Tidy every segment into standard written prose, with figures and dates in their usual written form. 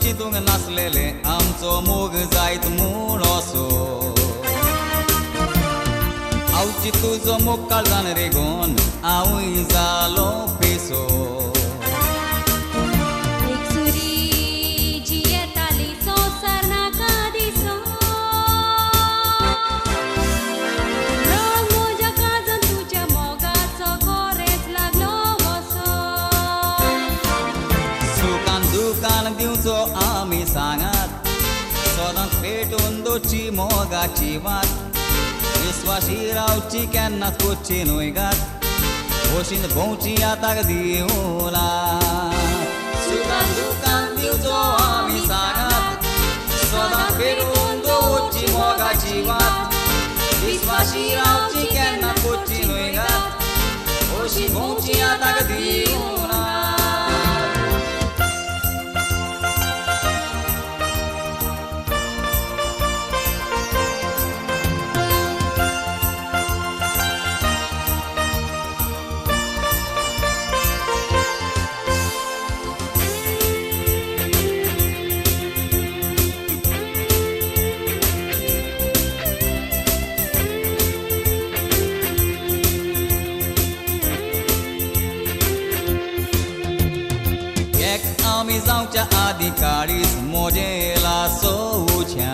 चिंतूंक नासलेले आमचो मोग जायत म्हूण असो आवची तुजो मोग काळजान रेगोन हांवूय जालो पेसो दिवचो आमी सांगात सदांच पेटोवन दोची मोगाची वाट विस्वाशी रावची केन्नाच कोची न्हय गात खोशीन भोंवची आतां दिवला सुखान दुखान दिवचो आमी सांगात सदांच पेटोवन दोची मोगाची वाट विस्वाशी रावची केन्नाच कोची न्हय गात खोशीन भोंवची आतां दिवला आमी जावच्या आदी काळीस मोजेला सोवच्या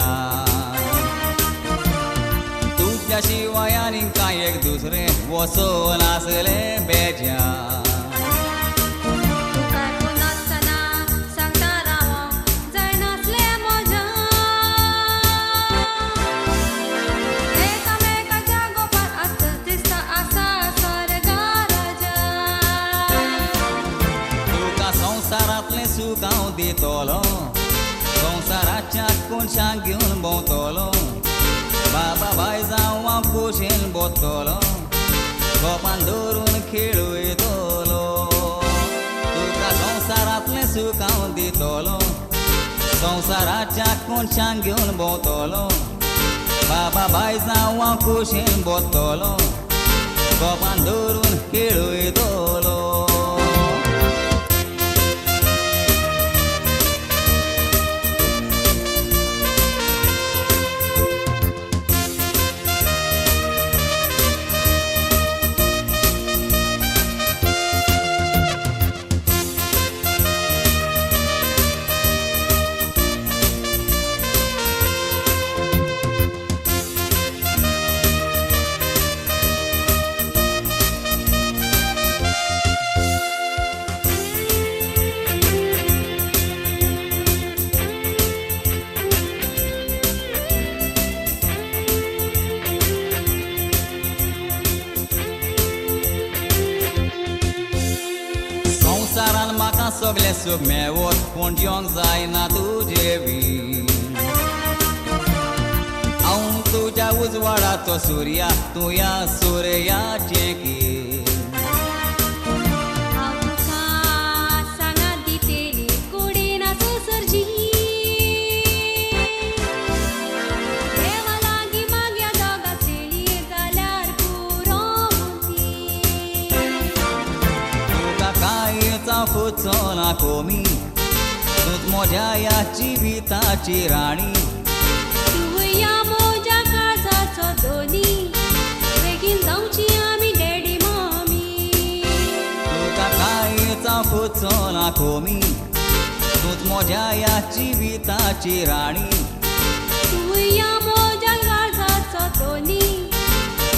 तुज्या शिवाय आनी कांय एक दुसरें वसोन आसले बेजा सुख हांव दितलो संवसाराच्या कोनशाक घेवन भोंवतलो बाबा बाय जावं हांव खोशेन बोतलो गोपान धरून खेळयतलो तुका संवसारांतलें सुख हांव दितलो संवसाराच्या कोनशाक घेवन भोंवतलो बाबा बाय जावं हांव खोशेन बोतलो गोपान धरून खेळयतलो संवसारान म्हाका सगळें सूख मेवत पूण जिवंक जायना तुजे बीन हांव तुज्या उजवाडाचो सुर्या तूं या सुर्याचें कीन खुचो ना कोमी तूंच म्हज्या ह्या जिविताची राणी तूं या म्हज्या काळजाचो धोनी बेगीन जावची आमी डॅडी मम्मी तुका कांयच खुचो ना कोमी तूंच म्हज्या ह्या जिविताची राणी तूं या म्हज्या काळजाचो धोनी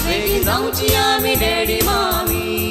बेगीन जावची आमी डॅडी मम्मी